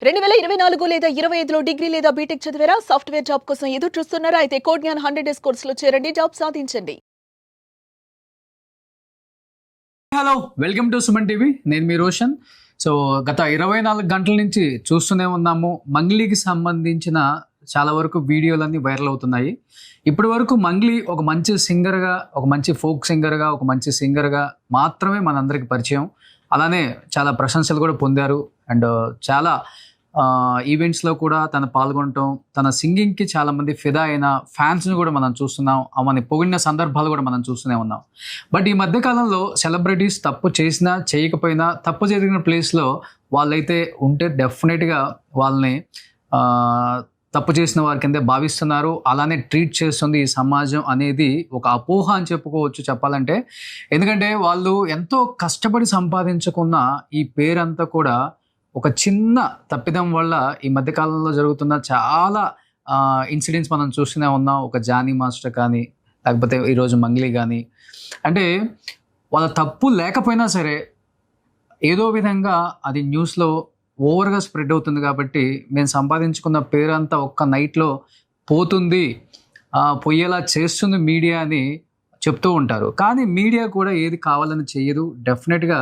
2024 లేదా 25లో డిగ్రీ లేదా బీటెక్ చదివారా? సాఫ్ట్‌వేర్ జాబ్ కోసం ఎదురు చూస్తున్నారా? అయితే కోడ్ జ్ఞాన్ 100 డేస్ కోర్సులో చేరండి, జాబ్ సాధించండి. Hello, welcome to Suman TV. నేను మీ రోషన్. సో గత 24 గంటల నుంచి చూస్తూనే ఉన్నాము. మంగ్లీకి సంబంధించిన చాలా వరకు వీడియోలన్నీ వైరల్ అవుతున్నాయి. ఇప్పటి వరకు మంగ్లీ ఒక మంచి సింగర్గా, ఒక మంచి ఫోక్ సింగర్గా, ఒక మంచి సింగర్గా మాత్రమే మనందరికి పరిచయం. అలానే చాలా ప్రశంసలు కూడా పొందారు. అండ్ చాలా ఈవెంట్స్లో కూడా తను పాల్గొనటం, తన సింగింగ్కి చాలామంది ఫిదా అయిన ఫ్యాన్స్ని కూడా మనం చూస్తున్నాం. ఆమెని పొగిడిన సందర్భాలు కూడా మనం చూస్తూనే ఉన్నాం. బట్ ఈ మధ్యకాలంలో సెలబ్రిటీస్ తప్పు చేసినా చేయకపోయినా, తప్పు జరిగిన ప్లేస్లో వాళ్ళైతే ఉంటే డెఫినెట్గా వాళ్ళని తప్పు చేసిన వారి కిందే భావిస్తున్నారు. అలానే ట్రీట్ చేస్తుంది ఈ సమాజం అనేది ఒక అపోహ అని చెప్పుకోవచ్చు చెప్పాలంటే. ఎందుకంటే వాళ్ళు ఎంతో కష్టపడి సంపాదించుకున్న ఈ పేరంతా కూడా ఒక చిన్న తప్పిదం వల్ల ఈ మధ్యకాలంలో జరుగుతున్న చాలా ఇన్సిడెంట్స్ మనం చూస్తూనే ఉన్నాం. ఒక జానీ మాస్టర్ కానీ, లేకపోతే ఈరోజు మంగ్లీ కానీ, అంటే వాళ్ళ తప్పు లేకపోయినా సరే ఏదో విధంగా అది న్యూస్లో ఓవర్గా స్ప్రెడ్ అవుతుంది. కాబట్టి మేము సంపాదించుకున్న పేరంతా ఒక్క నైట్లో పోతుంది, పోయేలా చేస్తుంది మీడియా అని చెప్తూ ఉంటారు. కానీ మీడియా కూడా ఏది కావాలని చెయ్యదు. డెఫినెట్గా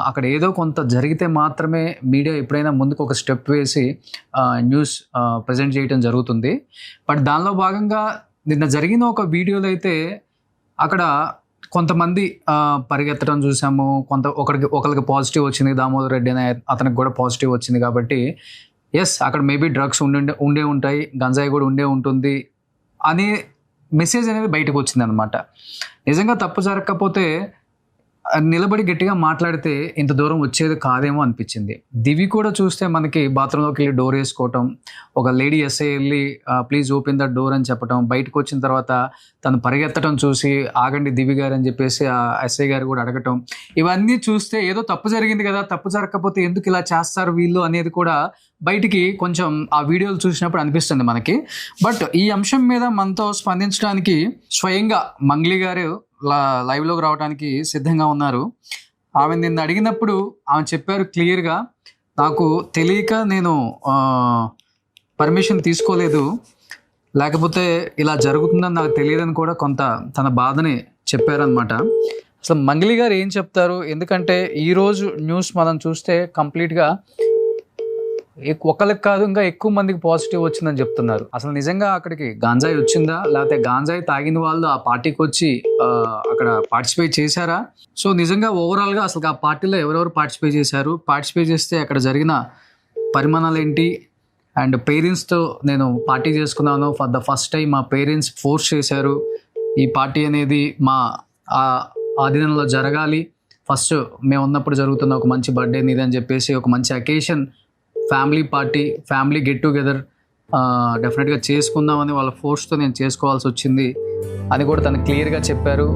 అక్కడ ఏదో కొంత జరిగితే మాత్రమే మీడియా ఎప్పుడైనా ముందుకు ఒక స్టెప్ వేసి న్యూస్ ప్రజెంట్ చేయడం జరుగుతుంది. బట్ దానిలో భాగంగా నిన్న జరిగిన ఒక వీడియోలో అయితే అక్కడ కొంతమంది పరిగెత్తడం చూసాము. ఒకరికి పాజిటివ్ వచ్చింది, దామోదర్ రెడ్డి అనే అతనికి కూడా పాజిటివ్ వచ్చింది. కాబట్టి ఎస్, అక్కడ మేబీ డ్రగ్స్ ఉండే ఉంటాయి, గంజాయి కూడా ఉండే ఉంటుంది అనే మెసేజ్ అనేది బయటకు వచ్చింది అనమాట. నిజంగా తప్పు జరగకపోతే నిలబడి గట్టిగా మాట్లాడితే ఇంత దూరం వచ్చేది కాదేమో అనిపించింది. దివి కూడా చూస్తే మనకి బాత్రూంలోకి వెళ్ళి డోర్ వేసుకోవటం, ఒక లేడీ ఎస్ఐ వెళ్ళి ప్లీజ్ ఓపెన్ ద డోర్ అని చెప్పడం, బయటకు వచ్చిన తర్వాత తను పరిగెత్తడం చూసి ఆగండి దివి గారు అని చెప్పేసి ఆ ఎస్ఐ గారు కూడా అడగటం, ఇవన్నీ చూస్తే ఏదో తప్పు జరిగింది కదా, తప్పు జరగకపోతే ఎందుకు ఇలా చేస్తారు వీళ్ళు అనేది కూడా బయటికి కొంచెం ఆ వీడియోలు చూసినప్పుడు అనిపిస్తుంది మనకి. బట్ ఈ అంశం మీద మనతో స్పందించడానికి స్వయంగా మంగ్లీ గారు లైవ్లోకి రావడానికి సిద్ధంగా ఉన్నారు. ఆమె నిన్ను అడిగినప్పుడు ఆమె చెప్పారు క్లియర్గా, నాకు తెలియక నేను పర్మిషన్ తీసుకోలేదు, లేకపోతే ఇలా జరుగుతుందని నాకు తెలియదని కూడా కొంత తన బాధని చెప్పారనమాట. అసలు మంగ్లీ గారు ఏం చెప్తారు? ఎందుకంటే ఈరోజు న్యూస్ మనం చూస్తే కంప్లీట్గా ఒకరికి కాదు ఇంకా ఎక్కువ మందికి పాజిటివ్ వచ్చిందని చెప్తున్నారు. అసలు నిజంగా అక్కడికి గాంజాయి వచ్చిందా, లేకపోతే గాంజాయి తాగిన వాళ్ళు ఆ పార్టీకి వచ్చి అక్కడ పార్టిసిపేట్ చేశారా? సో నిజంగా ఓవరాల్గా అసలు ఆ పార్టీలో ఎవరెవరు పార్టిసిపేట్ చేశారు, పార్టిసిపేట్ చేస్తే అక్కడ జరిగిన పరిమాణాలు ఏంటి? అండ్ పేరెంట్స్తో నేను పార్టీ చేసుకున్నాను, ఫర్ ద ఫస్ట్ టైం మా పేరెంట్స్ ఫోర్స్ చేశారు ఈ పార్టీ అనేది మా ఆధీనంలో జరగాలి, ఫస్ట్ మేము ఉన్నప్పుడు జరుగుతున్న ఒక మంచి బర్త్డే నీది అని చెప్పేసి ఒక మంచి occasion, family party, family get together డెఫినెట్గా చేసుకుందామని వాళ్ళ ఫోర్స్తో నేను చేసుకోవాల్సి వచ్చింది అని కూడా తను క్లియర్గా చెప్పారు.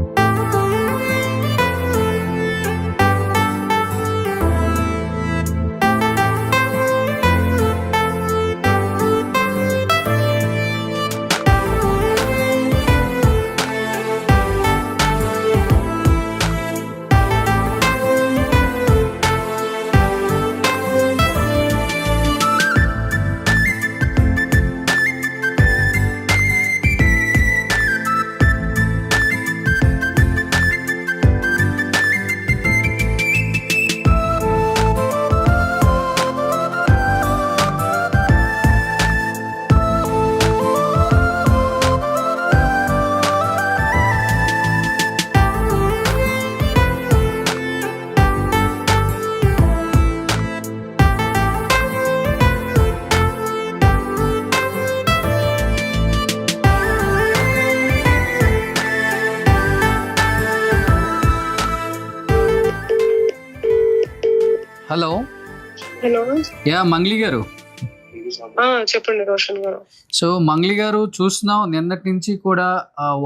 హలో. హలో. యా మంగ్లీ గారు, చెప్పండి రోషన్ గారు. సో మంగ్లీ గారు చూస్తున్నాం నిన్నటి నుంచి కూడా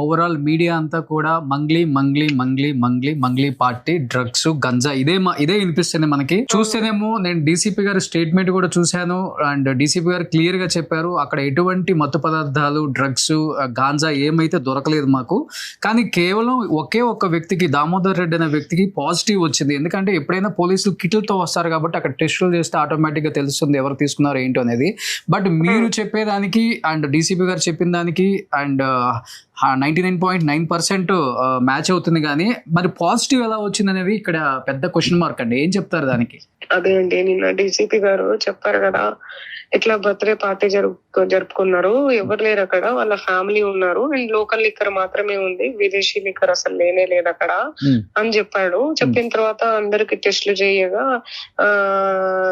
ఓవరాల్ మీడియా అంతా కూడా మంగ్లీ మంగ్లీ మంగ్లీ మంగ్లీ మంగ్లీ పార్టీ డ్రగ్స్ గంజా ఇదే వినిపిస్తుంది మనకి. చూస్తేనేమో నేను డీసీపీ గారి స్టేట్మెంట్ కూడా చూశాను అండ్ డీసీపీ గారు క్లియర్ గా చెప్పారు అక్కడ ఎటువంటి మత్తు పదార్థాలు డ్రగ్స్ గాంజా ఏమైతే దొరకలేదు మాకు. కానీ కేవలం ఒకే ఒక్క వ్యక్తికి దామోదర్ రెడ్డి అనే వ్యక్తికి పాజిటివ్ వచ్చింది. ఎందుకంటే ఎప్పుడైనా పోలీసులు కిట్లతో వస్తారు కాబట్టి అక్కడ టెస్టులు చేస్తే ఆటోమేటిక్ గా తెలుస్తుంది ఎవరు తీసుకున్నారు ఏంటో అనేది. బట్ మీరు చెప్పేదానికి అండ్ డీసీపీ గారు చెప్పిన దానికి అండ్ 99.9% మ్యాచ్ అవుతుంది. కానీ మరి పాజిటివ్ ఎలా వచ్చింది అనేది ఇక్కడ పెద్ద క్వశ్చన్ మార్క్ అండి. ఏం చెప్తారు దానికి? అదే అండి, నిన్న డీసీపీ గారు చెప్పారు కదా, ఇట్లా బర్త్డే పార్టీ జరుపుకున్నారు, ఎవరు లేరు అక్కడ, వాళ్ళ ఫ్యామిలీ ఉన్నారు అండ్ లోకల్ లిక్కర్ మాత్రమే ఉంది, విదేశీ లిక్కర్ అసలు లేనే లేదు అక్కడ అని చెప్పాడు. చెప్పిన తర్వాత అందరికి టెస్టులు చేయగా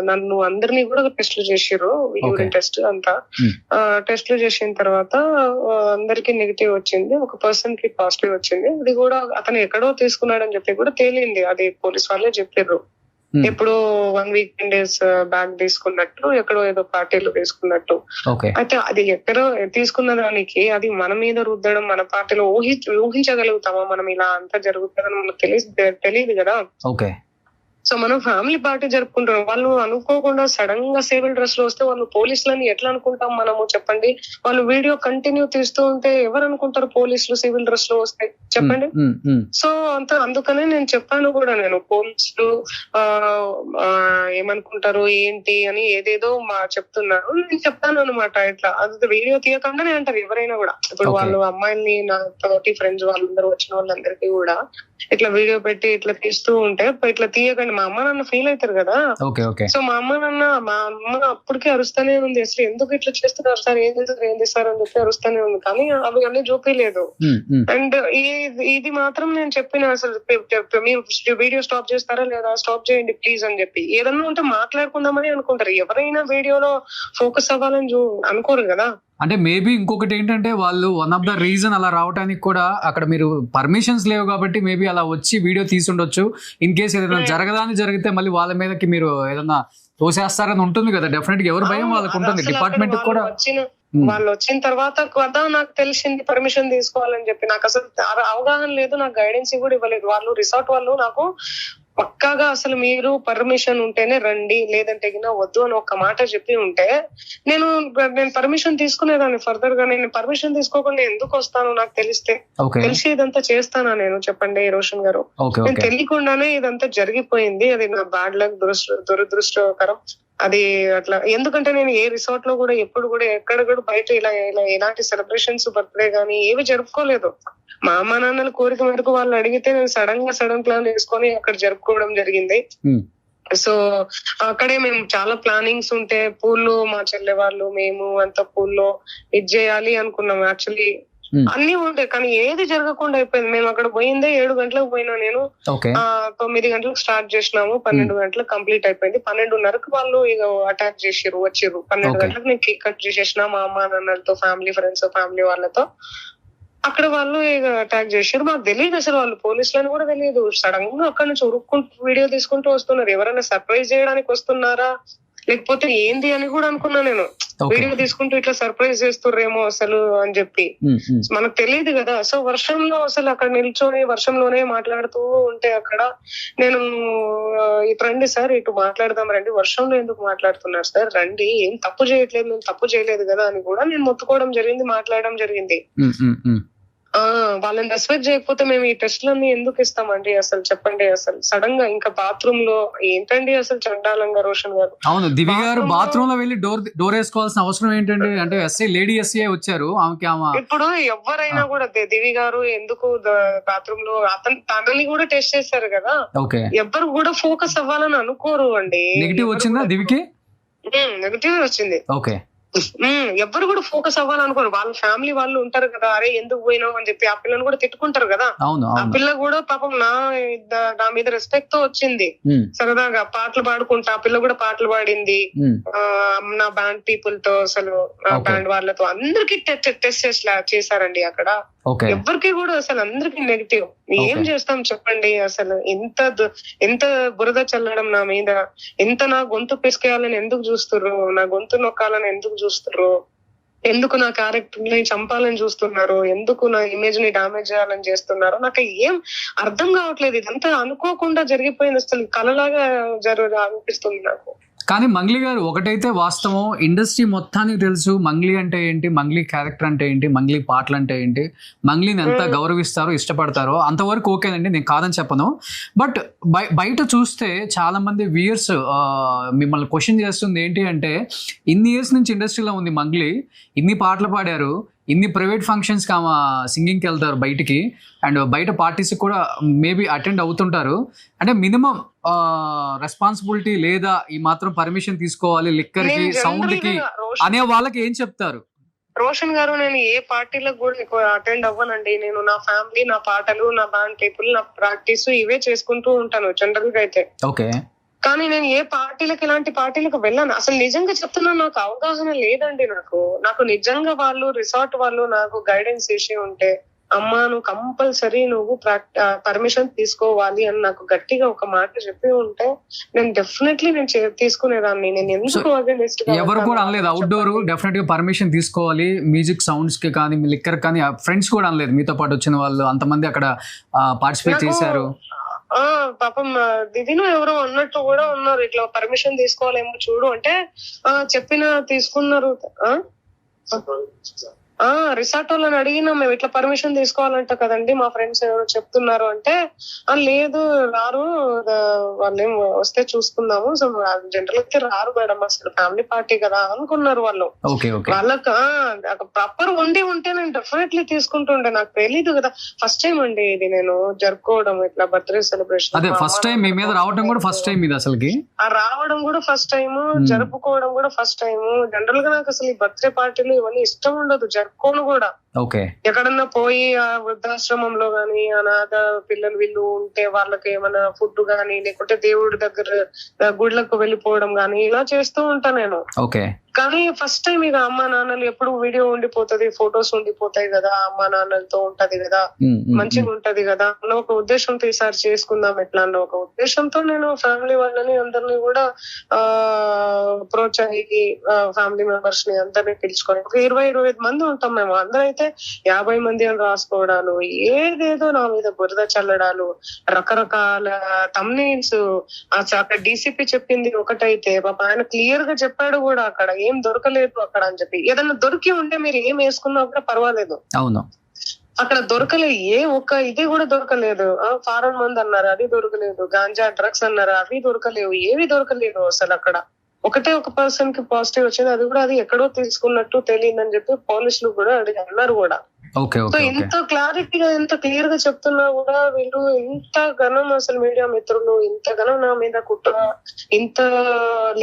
నన్ను అందరినీ కూడా టెస్టులు చేసిర్రు, యూరిన్ టెస్ట్ అంతా టెస్టులు చేసిన తర్వాత అందరికి నెగిటివ్ వచ్చింది, ఒక పర్సన్ కి పాజిటివ్ వచ్చింది. అది కూడా అతను ఎక్కడో తీసుకున్నాడని చెప్పి కూడా తేలింది, అది పోలీస్ వాళ్ళే చెప్పారు. ఎప్పుడో 1 week 10 days బ్యాక్ తీసుకున్నట్టు, ఎక్కడో ఏదో పార్టీలో తీసుకున్నట్టు. అయితే అది ఎక్కడో తీసుకున్న దానికి అది మన మీద రుద్దడం, మన పార్టీలో ఊహించగలుగుతామా మనం ఇలా అంతా జరుగుతుందని మనకు తెలియదు కదా. సో మనం ఫ్యామిలీ పార్టీ జరుపుకుంటాం, వాళ్ళు అనుకోకుండా సడన్ గా సివిల్ డ్రెస్ లో వస్తే వాళ్ళు పోలీసులని ఎట్లా అనుకుంటాం మనము చెప్పండి? వాళ్ళు వీడియో కంటిన్యూ తీస్తూ ఉంటే ఎవరు అనుకుంటారు పోలీసులు సివిల్ డ్రెస్ లో వస్తే చెప్పండి? సో అందుకనే నేను చెప్పాను కూడా, నేను పోలీసులు ఏమనుకుంటారు ఏంటి అని ఏదేదో చెప్తున్నారు. నేను చెప్తాను అనమాట, ఇట్లా అది వీడియో తీయకుండానే అంటారు ఎవరైనా కూడా. ఇప్పుడు వాళ్ళు అమ్మాయిల్ని నా తోటి ఫ్రెండ్స్ వాళ్ళందరూ వచ్చిన వాళ్ళందరికీ కూడా ఇట్లా వీడియో పెట్టి ఇట్లా తీస్తూ ఉంటే ఇట్లా తీయకండి, మా అమ్మ నాన్న ఫీల్ అవుతారు కదా. సో మా అమ్మ అప్పటికే అరుస్తానే ఉంది, అసలు ఎందుకు ఇట్లా చేస్తున్నారు సార్, ఏం చేస్తారు అని చెప్పి అరుస్తానే ఉంది. కానీ అవి అన్ని చూపించలేదు. అండ్ ఇది మాత్రం నేను చెప్పిన, అసలు మీరు వీడియో స్టాప్ చేస్తారా లేదా, స్టాప్ చేయండి ప్లీజ్ అని చెప్పి. ఏదన్నా ఉంటే మాట్లాడుకుందామని అనుకుంటారు, ఎవరైనా వీడియోలో ఫోకస్ అవ్వాలని అనుకోరు కదా. అంటే మేబీ ఇంకొకటి ఏంటంటే వాళ్ళు వన్ ఆఫ్ ద రీజన్ అలా రావడానికి కూడా అక్కడ మీరు పర్మిషన్స్ లేవు కాబట్టి మేబీ అలా వచ్చి వీడియో తీసుండొచ్చు. ఇన్ కేసు ఏదైనా జరగదాని జరిగితే మళ్ళీ వాళ్ళ మీదకి మీరు ఏదన్నా తోసేస్తారని ఉంటుంది కదా. డెఫినెట్ గా ఎవరు భయం వాళ్ళకు ఉంటుంది, డిపార్ట్మెంట్ కూడా. వాళ్ళు వచ్చిన తర్వాత కదా నాకు తెలిసింది పర్మిషన్ తీసుకోవాలని చెప్పి. నాకు అసలు అవగాహన లేదు, నాకు గైడెన్స్ కూడా ఇవ్వలేదు. వాళ్ళు రిసార్ట్ వాళ్ళు నాకు పక్కాగా అసలు మీరు పర్మిషన్ ఉంటేనే రండి, లేదంటే వద్దు అని ఒక మాట చెప్పి ఉంటే నేను పర్మిషన్ తీసుకునేదాన్ని. ఫర్దర్ గా నేను పర్మిషన్ తీసుకోకుండా ఎందుకు వస్తాను, నాకు తెలిసి ఇదంతా చేస్తానా నేను చెప్పండి రోషన్ గారు? నేను తెలియకుండానే ఇదంతా జరిగిపోయింది. అది నా బ్యాడ్ లక్, దురదృష్టకరం అది అట్లా. ఎందుకంటే నేను ఏ రిసార్ట్ లో కూడా ఎప్పుడు కూడా ఎక్కడ కూడా బయట ఇలా ఎలాంటి సెలబ్రేషన్స్ బర్త్డే గానీ ఏవి జరుపుకోలేదు. మా అమ్మ నాన్నల కోరిక మేరకు వాళ్ళు అడిగితే నేను సడన్ ప్లాన్ వేసుకొని అక్కడ జరుపుకోవడం జరిగింది. సో అక్కడే మేము చాలా ప్లానింగ్స్ ఉంటే పూల్లో మా చెల్లె వాళ్ళు మేము అంత పూల్లో ఇది చేయాలి అనుకున్నాం. యాక్చువల్లీ అన్ని ఉంటాయి కానీ ఏది జరగకుండా అయిపోయింది. మేము అక్కడ పోయిందే 7 గంటలకు పోయినా నేను, 9 గంటలకు స్టార్ట్ చేసినాము, 12 గంటలకు కంప్లీట్ అయిపోయింది. 12:30కు వాళ్ళు ఇక అటాక్ వచ్చిర్రు. 12 గంటలకు నేను కేక్ కట్ చేసేసిన మా అమ్మ నాన్నలతో, ఫ్యామిలీ ఫ్రెండ్స్, ఫ్యామిలీ వాళ్ళతో. అక్కడ వాళ్ళు ఇక అటాక్ చేసారు. మాకు తెలియదు అసలు వాళ్ళు పోలీసులని కూడా తెలియదు. సడన్ గా అక్కడ నుంచి ఉరుక్కుంటూ వీడియో తీసుకుంటూ వస్తున్నారు. ఎవరైనా సర్ప్రైజ్ చేయడానికి వస్తున్నారా లేకపోతే ఏంది అని కూడా అనుకున్నా నేను. వీడియో తీసుకుంటూ ఇట్లా సర్ప్రైజ్ చేస్తుర్రేమో అసలు అని చెప్పి మనకు తెలియదు కదా. సో వర్షంలో అసలు అక్కడ నిల్చొని వర్షంలోనే మాట్లాడుతూ ఉంటే అక్కడ నేను ఇటు రండి సార్, ఇటు మాట్లాడదాం రండి, వర్షంలో ఎందుకు మాట్లాడుతున్నారు సార్, రండి, ఏం తప్పు చేయట్లేదు, మేము తప్పు చేయలేదు కదా అని కూడా నేను మొత్తుకోవడం జరిగింది, మాట్లాడడం జరిగింది. వాళ్ళని రెస్పెక్ట్ చేయకపోతే మేము ఈ టెస్ట్లన్నీ ఎందుకు ఇస్తామండి అసలు చెప్పండి? అసలు సడన్ గా ఇంకా బాత్రూమ్ లో ఏంటండి అసలు చండాలంగా రోషన్ గారు. అవును, దివి గారు బాత్రూమ్ లో వెళ్ళి డోర్ వేసుకోవాల్సిన అవసరం ఏంటండి? అంటే లేడీ ఎస్ఐ వచ్చారు ఇప్పుడు ఎవరైనా కూడా దివి గారు ఎందుకు బాత్రూమ్ లో తనని కూడా టెస్ట్ చేశారు కదా. ఎవరు కూడా ఫోకస్ అవ్వాలని అనుకోరు అండి. నెగిటివ్ వచ్చిందా దివికి? నెగిటివ్ వచ్చింది. ఎవరు కూడా ఫోకస్ అవ్వాలనుకోరు. వాళ్ళ ఫ్యామిలీ వాళ్ళు ఉంటారు కదా, అరే ఎందుకు పోయినావు అని చెప్పి ఆ పిల్లని కూడా తిట్టుకుంటారు కదా. ఆ పిల్ల కూడా పాపం నా మీద రెస్పెక్ట్ తో వచ్చింది, సరదాగా పాటలు పాడుకుంటా. ఆ పిల్ల కూడా పాటలు పాడింది నా బ్యాండ్ పీపుల్ తో, అసలు బ్యాండ్ వాళ్ళతో అందరికి టెస్ట్ చేశారండి అక్కడ. ఎవరికి కూడా అసలు అందరికి నెగిటివ్. ఏం చేస్తాం చెప్పండి, అసలు ఎంత బురద చల్లడం నా మీద, ఎంత నా గొంతు పిసికేయాలని ఎందుకు చూస్తుర్రు, నా గొంతు నొక్కాలని ఎందుకు చూస్తుర్రు, ఎందుకు నా క్యారెక్టర్ ని చంపాలని చూస్తున్నారు, ఎందుకు నా ఇమేజ్ ని డామేజ్ చేయాలని చేస్తున్నారు, నాకు ఏం అర్థం కావట్లేదు. ఇదంతా అనుకోకుండా జరిగిపోయింది, అసలు కలలాగా అనిపిస్తుంది నాకు. కానీ మంగ్లీ గారు ఒకటైతే వాస్తవం, ఇండస్ట్రీ మొత్తానికి తెలుసు మంగ్లీ అంటే ఏంటి, మంగ్లీ క్యారెక్టర్ అంటే ఏంటి, మంగ్లీ పాటలు అంటే ఏంటి, మంగ్లీని ఎంత గౌరవిస్తారో ఇష్టపడతారో అంతవరకు ఓకేనండి, నేను కాదని చెప్పను. బట్ బయట చూస్తే చాలా మంది వ్యూయర్స్ మిమ్మల్ని క్వశ్చన్ చేస్తుంది ఏంటి అంటే, ఇన్ని ఇయర్స్ నుంచి ఇండస్ట్రీలో ఉంది మంగ్లీ, ఇన్ని పాటలు పాడారు, ఇన్ని ప్రైవేట్ ఫంక్షన్స్ సింగింగ్కి వెళ్తారు బయటికి, అండ్ బయట పార్టీస్ కూడా మేబీ అటెండ్ అవుతుంటారు, అంటే మినిమం రెస్పాన్సిబిలిటీ లేదా, ఈ మాత్రం పర్మిషన్ తీసుకోవాలి లిక్కర్ కి సౌండ్ కి అనే వాళ్ళకి ఏం చెప్తారు? రోషన్ గారు, నేను ఏ పార్టీలకు కూడా ఎక్కువ అటెండ్ అవ్వనండి. నేను నా ఫ్యామిలీ, నా పాటలు, నా బ్యాండ్ పీపుల్, నా ప్రాక్టీస్ ఇవే చేసుకుంటూ ఉంటాను జనరల్ గా అయితే. ఓకే. కానీ నేను ఏ పార్టీలకు, ఇలాంటి పార్టీలకు వెళ్ళాను. అసలు నిజంగా చెప్తున్నా, నాకు అవగాహన లేదండి. నాకు నిజంగా వాళ్ళు రిసార్ట్ వాళ్ళు నాకు గైడెన్స్ చేసి ఉంటే, అమ్మా నువ్వు కంపల్సరీ నువ్వు పర్మిషన్ తీసుకోవాలి అని నాకు గట్టిగా ఒక మాట చెప్పి ఉంటే నేను డెఫినెట్లీ తీసుకునేదాన్ని. నేను ఎందుకు ఎవరు కూడా అనలేదు అవుట్డోర్ డెఫినెట్ గా పర్మిషన్ తీసుకోవాలి, మ్యూజిక్ సౌండ్స్ కి కానీ లిక్కర్ కానీ, ఫ్రెండ్స్ కూడా అనలేదు మీతో పాటు వచ్చిన వాళ్ళు అంతమంది అక్కడ పార్టిసిపేట్ చేశారు? పాపం దిదిను ఎవరో అన్నట్టు కూడా ఉన్నారు, ఇట్లా పర్మిషన్ తీసుకోవాలేమో చూడు అంటే తీసుకున్నారు. రిసార్ట్ వాళ్ళని అడిగినా, మేము ఇట్లా పర్మిషన్ తీసుకోవాలంట కదండి, మా ఫ్రెండ్స్ ఎవరో చెప్తున్నారు అంటే, లేదు రారు, వాళ్ళేం వస్తే చూసుకుందాము, సో జనరల్ అయితే రారు మేడం, అసలు ఫ్యామిలీ పార్టీ కదా అనుకున్నారు వాళ్ళు. వాళ్ళకి ప్రాపర్ ఉంటే నేను డెఫినెట్లీ తీసుకుంటుండే. నాకు తెలీదు కదా, ఫస్ట్ టైం అండి ఇది నేను జరుపుకోవడం, ఇట్లా బర్త్డే సెలబ్రేషన్. రావడం కూడా ఫస్ట్ టైం, జరుపుకోవడం కూడా ఫస్ట్ టైం. జనరల్ గా నాకు అసలు ఈ బర్త్డే పార్టీలు ఇవన్నీ ఇష్టం ఉండదు, జరుపుకోను కూడా. ఎక్కడన్నా పోయి ఆ వృద్ధాశ్రమంలో గాని, అనాథ పిల్లలు వీళ్ళు ఉంటే వాళ్ళకి ఏమైనా ఫుడ్ గానీ, లేకుంటే దేవుడి దగ్గర గుడ్లకు వెళ్ళిపోవడం గానీ ఇలా చేస్తూ ఉంటా నేను. కానీ ఫస్ట్ టైం ఇక అమ్మా నాన్నలు ఎప్పుడు వీడియో ఉండిపోతుంది, ఫొటోస్ ఉండిపోతాయి కదా, అమ్మా నాన్నలతో ఉంటది కదా, మంచిగా ఉంటది కదా అన్న ఒక ఉద్దేశంతో ఈసారి చేసుకుందాం ఎట్లా అన్న ఒక ఉద్దేశంతో నేను ఫ్యామిలీ వాళ్ళని అందరినీ కూడా అప్రోచ్ అయ్యి, ఫ్యామిలీ మెంబర్స్ ని అందరినీ పిలుచుకొని ఒక 20-25 మంది ఉంటాం మేము. అందరూ అయితే 50 మంది అని రాసుకోవడాలు, ఏదేదో నా మీద బురద చల్లడాలు, రకరకాల థంబ్నెయిల్స్. అక్కడ డీసీపీ చెప్పింది ఒకటైతే ఆయన క్లియర్ గా చెప్పాడు కూడా, అక్కడ ఏం దొరకలేదు అక్కడ అని చెప్పి. ఏదన్నా దొరికి ఉంటే మీరు ఏం వేసుకున్నా కూడా పర్వాలేదు, అవును అక్కడ దొరకలేదు. ఇది కూడా దొరకలేదు. ఫారెన్ మంది అన్నారు, అది దొరకలేదు. గాంజా డ్రగ్స్ అన్నారు, అవి దొరకలేవు. ఏవి దొరకలేదు అసలు. అక్కడ ఒక పర్సన్ కి పాజిటివ్ వచ్చింది, అది కూడా అది ఎక్కడో తీసుకున్నట్టు తెలియదని చెప్పి పోలీసులు కూడా అన్నారు కూడా. సో ఇంత క్లారిటీగా, ఎంత క్లియర్ గా చెప్తున్నా కూడా వీళ్ళు ఇంత ఘనం, అసలు మీడియా మిత్రులు ఇంత ఘనం నా మీద కుట్ర, ఇంత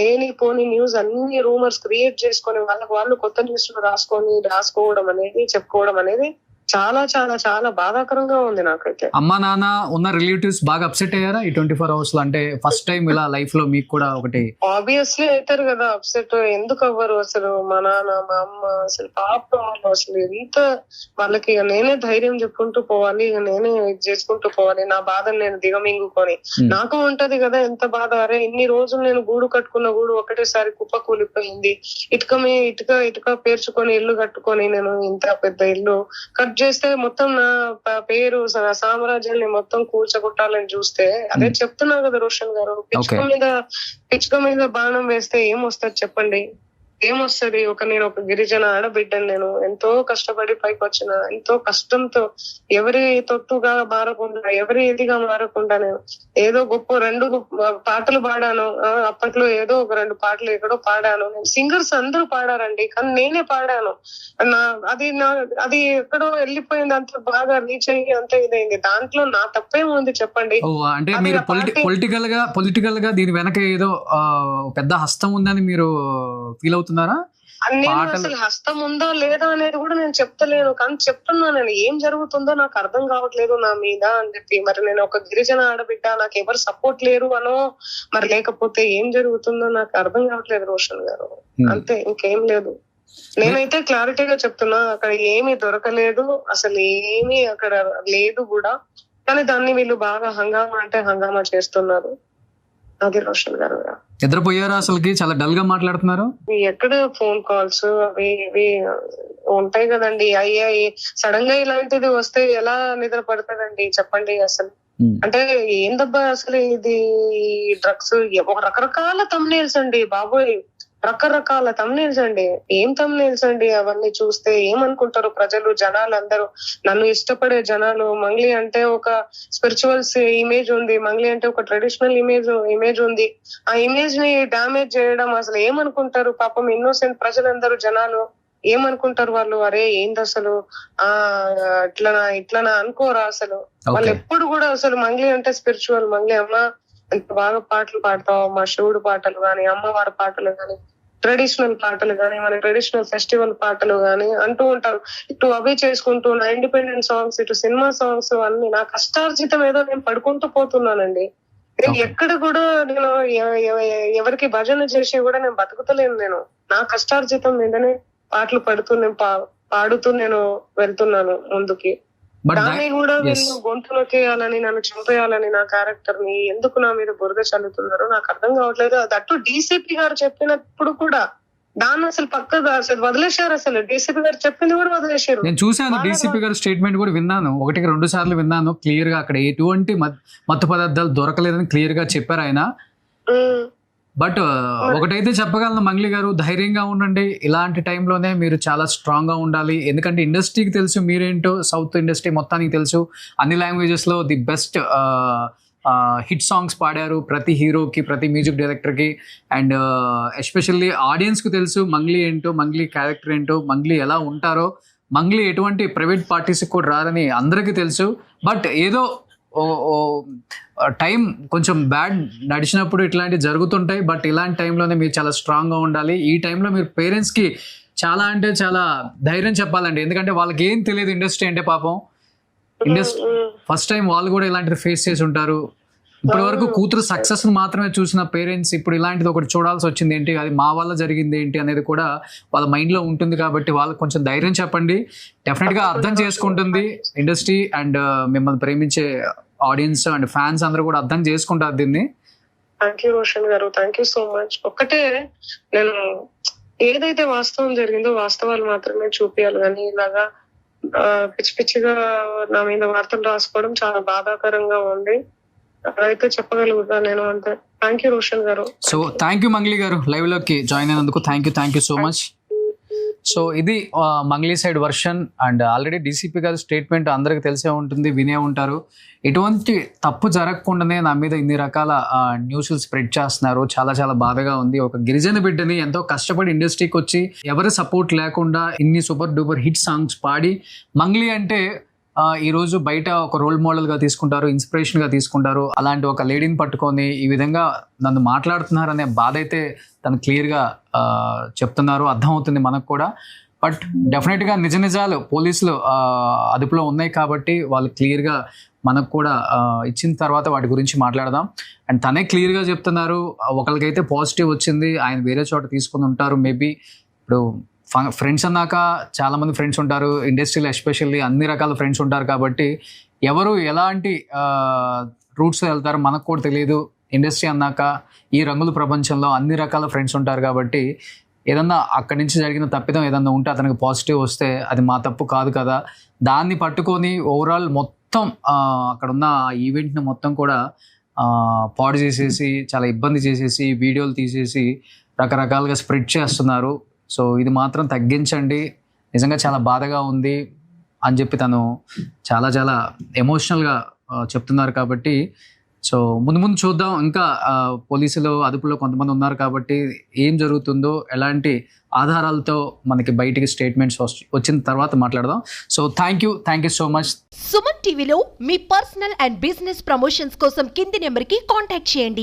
లేనిపోని న్యూస్, అన్ని రూమర్స్ క్రియేట్ చేసుకొని వాళ్ళు కొత్త న్యూస్ రాసుకోవడం అనేది, చెప్పుకోవడం అనేది చాలా చాలా చాలా బాధాకరంగా ఉంది నాకైతే. అమ్మా నాన్న ఉన్న రిలేటివ్స్ బాగా అప్సెట్ అయ్యారా ఈ 24 hours లో? అంటే ఫస్ట్ టైం ఇలా లైఫ్ లో మీకు కూడా ఒకటి ఆబ్వియస్లీ అవుతారు కదా అప్సెట్. ఎందుకు అవ్వరు అసలు? మా నాన్న, మా అమ్మ అసలు పాపం అసలు ఎంత వాళ్ళకి నేనే ధైర్యం చెప్పుకుంటూ పోవాలి, నేనే ఇది చేసుకుంటూ పోవాలి. నా బాధను నేను దిగమింగుకొని, నాకు ఉంటది కదా ఎంత బాధ. అరే ఇన్ని రోజులు నేను గూడు కట్టుకున్న గూడు ఒకటేసారి కుప్ప కూలిపోయింది. ఇటుక పేర్చుకొని ఇల్లు కట్టుకొని, నేను ఇంత పెద్ద ఇల్లు కట్ చేస్తే మొత్తం నా పేరు, నా సామ్రాజ్యాన్ని మొత్తం కూల్చగొట్టాలని చూస్తే, అదే చెప్తున్నా కదా రోషన్ గారు, పిచ్చుక మీద బాణం వేస్తే ఏమొస్తుంది చెప్పండి? ఏమొస్తుంది? నేను ఒక గిరిజన ఆడబిడ్డను, నేను ఎంతో కష్టపడి పైకి వచ్చిన, ఎంతో కష్టంతో, ఎవరి తొట్టుగా మారకుండా, ఎవరి ఇదిగా మారకుండా, నేను ఏదో గొప్ప 2 పాటలు పాడాను. అప్పట్లో ఏదో ఒక 2 పాటలు ఎక్కడో పాడాను. సింగర్స్ అందరూ పాడారండి, కానీ నేనే పాడాను. అది ఎక్కడో వెళ్ళిపోయింది, అంత బాగా రీచ్ అయ్యి అంత ఇదైంది. దాంట్లో నా తప్పేముంది చెప్పండి? అంటే మీరు పొలిటికల్ గా దీని వెనక ఏదో పెద్ద హస్తం ఉందని మీరు ఫీల్ అవుతున్నారా? నేను పాటలు అసలు హస్తం ఉందో లేదో అనేది కూడా నేను చెప్తలేను, కానీ చెప్తున్నాను నేను ఏం జరుగుతుందో నాకు అర్థం కావట్లేదు నా మీద అని చెప్పి. మరి నేను ఒక గిరిజన ఆడబిడ్డ, నాకు ఎవరు సపోర్ట్ లేరు అనో, మరి లేకపోతే ఏం జరుగుతుందో నాకు అర్థం కావట్లేదు రోషన్ గారు. అంతే, ఇంకేం లేదు. నేనైతే క్లారిటీగా చెప్తున్నా, అక్కడ ఏమీ దొరకలేదు, అసలు ఏమీ అక్కడ లేదు కూడా. కానీ దాన్ని వీళ్ళు బాగా హంగామా అంటే హంగామా చేస్తున్నారు. అది రోషన్ గారు. నిద్రపోయారా అసలుకి? చాలా డల్ గా మాట్లాడుతున్నారు. ఎక్కడ ఫోన్ కాల్స్ అవి ఇవి ఉంటాయి కదండి. అయ్యా సడన్ గా ఇలాంటిది వస్తే ఎలా నిద్ర పడతాడండి చెప్పండి అసలు. అంటే ఏందబ్బా అసలు ఇది డ్రగ్స్, రకరకాల తమ్నేల్స్ అండి బాబోయ్, రకరకాల తమ్నేల్స్ అండి. ఏం తమ్నేల్స్ అండి అవన్నీ చూస్తే? ఏమనుకుంటారు ప్రజలు, జనాలు అందరూ, నన్ను ఇష్టపడే జనాలు. మంగ్లీ అంటే ఒక స్పిరిచువల్స్ ఇమేజ్ ఉంది, మంగ్లీ అంటే ఒక ట్రెడిషనల్ ఇమేజ్ ఉంది. ఆ ఇమేజ్ ని డామేజ్ చేయడం అసలు ఏమనుకుంటారు? పాపం ఇన్నోసెంట్ ప్రజలందరూ, జనాలు ఏమనుకుంటారు వాళ్ళు? అరే ఏంది అసలు ఇట్లనా అనుకోరా అసలు వాళ్ళు ఎప్పుడు కూడా. అసలు మంగ్లీ అంటే స్పిరిచువల్, మంగ్లీ అమ్మ ఎంత బాగా పాటలు పాడతావు, మా శివుడు పాటలు గాని, అమ్మవారి పాటలు గాని, ట్రెడిషనల్ పాటలు గాని, మన ట్రెడిషనల్ ఫెస్టివల్ పాటలు గాని అంటూ ఉంటారు. ఇటు అవి చేసుకుంటూ నా ఇండిపెండెంట్ సాంగ్స్, ఇటు సినిమా సాంగ్స్ అన్ని నా కష్టార్జితం ఏదో నేను పడుకుంటూ పోతున్నానండి. నేను ఎక్కడ కూడా నేను ఎవరికి భజన చేసి కూడా నేను బతుకుతలేను. నేను నా కష్టార్జితం మీదనే పాటలు పడుతూ నేను పాడుతూ నేను వెళ్తున్నాను ముందుకి. దాన్ని కూడా వీళ్ళు గొంతు నొక్కేయాలని, నన్ను చంపేయాలని, నా క్యారెక్టర్ ని ఎందుకు నా మీద బురద చల్లుతున్నారో నాకు అర్థం కావట్లేదు. దట్టు డీసీపీ గారు చెప్పినప్పుడు కూడా దాన్ని అసలు పక్కగా అసలు వదిలేశారు. అసలు డీసీపీ గారు చెప్పింది కూడా వదిలేశారు. నేను చూశాను, డీసీపీ గారు స్టేట్మెంట్ కూడా విన్నాను, 1-2 సార్లు విన్నాను. క్లియర్ గా అక్కడ ఎటువంటి మత్తు పదార్థాలు దొరకలేదని క్లియర్ గా చెప్పారు ఆయన. బట్ ఒకటైతే చెప్పగలను మంగ్లీ గారు, ధైర్యంగా ఉండండి. ఇలాంటి టైంలోనే మీరు చాలా స్ట్రాంగ్ గా ఉండాలి. ఎందుకంటే ఇండస్ట్రీకి తెలుసు మీరేంటో, సౌత్ ఇండస్ట్రీ మొత్తానికి తెలుసు. అన్ని లాంగ్వేజెస్ లో ది బెస్ట్ హిట్ సాంగ్స్ పాడారు ప్రతి హీరోకి, ప్రతి మ్యూజిక్ డైరెక్టర్కి. అండ్ ఎస్పెషల్లీ ఆడియన్స్కి తెలుసు మంగ్లీ ఏంటో, మంగ్లీ క్యారెక్టర్ ఏంటో, మంగ్లీ ఎలా ఉంటారో. మంగ్లీ ఎటువంటి ప్రైవేట్ పార్టీస్కి కూడా రారని అందరికీ తెలుసు. బట్ ఏదో టైం కొంచెం బ్యాడ్ నడిచినప్పుడు ఇట్లాంటివి జరుగుతుంటాయి. బట్ ఇలాంటి టైంలోనే మీరు చాలా స్ట్రాంగ్గా ఉండాలి. ఈ టైంలో మీరు పేరెంట్స్కి చాలా అంటే చాలా ధైర్యం చెప్పాలండి. ఎందుకంటే వాళ్ళకి ఏం తెలియదు ఇండస్ట్రీ అంటే. పాపం ఇండస్ట్రీ ఫస్ట్ టైం వాళ్ళు కూడా ఇలాంటిది ఫేస్ చేసి ఉంటారు. ఇప్పటి వరకు కూతురు సక్సెస్ మాత్రమే చూసిన పేరెంట్స్ ఇప్పుడు ఇలాంటిది ఒకటి చూడాల్సి వచ్చింది ఏంటి, అది మా వల్ల జరిగింది ఏంటి అనేది కూడా వాళ్ళ మైండ్లో ఉంటుంది. కాబట్టి వాళ్ళకి కొంచెం ధైర్యం చెప్పండి. డెఫినెట్గా అర్థం చేసుకుంటుంది ఇండస్ట్రీ. అండ్ మిమ్మల్ని ప్రేమించే ఆడియన్స్ అండ్ ఫ్యాన్స్ అందరూ కూడా అర్థం చేసుకుంటారు దీన్ని. థ్యాంక్ యూ రోషన్ గారు, థ్యాంక్ యూ సో మచ్. ఒక్కటే, నేను ఏదైతే వాస్తవం జరిగిందో వాస్తవాలు మాత్రమే చూపించాలి, కానీ ఇలాగా పిచ్చి పిచ్చిగా నా మీద వార్తలు రాసుకోవడం చాలా బాధాకరంగా ఉంది. అదైతే చెప్పగలుగుతా నేను. అంతే. థ్యాంక్ యూ రోషన్ గారు. సో థ్యాంక్ యూ మంగ్లీ గారు, లైవ్ లోకి జాయిన్ అయినందుకు thank you so much. So ఇది Mangli side version. And already DCP గారి స్టేట్మెంట్ అందరికి తెలిసే ఉంటుంది, వినే ఉంటారు. ఎటువంటి తప్పు జరగకుండానే నా మీద ఇన్ని రకాల న్యూస్లు స్ప్రెడ్ చేస్తున్నారు. చాలా చాలా బాధగా ఉంది. ఒక గిరిజన బిడ్డని ఎంతో కష్టపడి ఇండస్ట్రీకి వచ్చి ఎవరి సపోర్ట్ లేకుండా ఇన్ని సూపర్ డూపర్ హిట్ సాంగ్స్ పాడి, మంగ్లీ అంటే ఈరోజు బయట ఒక రోల్ మోడల్గా తీసుకుంటారు, ఇన్స్పిరేషన్గా తీసుకుంటారు. అలాంటి ఒక లేడీని పట్టుకొని ఈ విధంగా నన్ను మాట్లాడుతున్నారు అనే బాధ అయితే తను క్లియర్గా చెప్తున్నారు, అర్థమవుతుంది మనకు కూడా. బట్ డెఫినెట్గా నిజాలు పోలీసులు అదుపులో ఉన్నాయి కాబట్టి వాళ్ళు క్లియర్గా మనకు కూడా ఇచ్చిన తర్వాత వాటి గురించి మాట్లాడదాం. అండ్ తనే క్లియర్గా చెప్తున్నారు, ఒకరికైతే పాజిటివ్ వచ్చింది, ఆయన వేరే చోట తీసుకుని ఉంటారు. మేబీ ఇప్పుడు ఫ్రెండ్స్ అన్నాక చాలామంది ఫ్రెండ్స్ ఉంటారు ఇండస్ట్రీలో, ఎస్పెషల్లీ అన్ని రకాల ఫ్రెండ్స్ ఉంటారు. కాబట్టి ఎవరు ఎలాంటి రూట్స్లో వెళ్తారో మనకు కూడా తెలియదు. ఇండస్ట్రీ అన్నాక ఈ రంగుల ప్రపంచంలో అన్ని రకాల ఫ్రెండ్స్ ఉంటారు. కాబట్టి ఏదన్నా అక్కడి నుంచి జరిగిన తప్పిదం ఏదన్నా ఉంటే అతనికి పాజిటివ్ వస్తే అది మా తప్పు కాదు కదా, దాన్ని పట్టుకొని ఓవరాల్ మొత్తం అక్కడున్న ఈవెంట్ని మొత్తం కూడా పాడు చేసేసి, చాలా ఇబ్బంది చేసేసి, వీడియోలు తీసేసి రకరకాలుగా స్ప్రెడ్ చేస్తున్నారు. సో ఇది మాత్రం తగ్గించండి, నిజంగా చాలా బాధగా ఉంది అని చెప్పి తను చాలా చాలా ఎమోషనల్గా చెప్తున్నారు. కాబట్టి సో ముందు చూద్దాం. ఇంకా పోలీసులు అదుపులో కొంతమంది ఉన్నారు కాబట్టి ఏం జరుగుతుందో, ఎలాంటి ఆధారాలతో మనకి బయటికి స్టేట్మెంట్స్ వచ్చిన తర్వాత మాట్లాడదాం. So thank you so much. Suman టీవీలో మీ పర్సనల్ అండ్ బిజినెస్ ప్రమోషన్స్ కోసం కింది నెంబర్కి కాంటాక్ట్ చేయండి.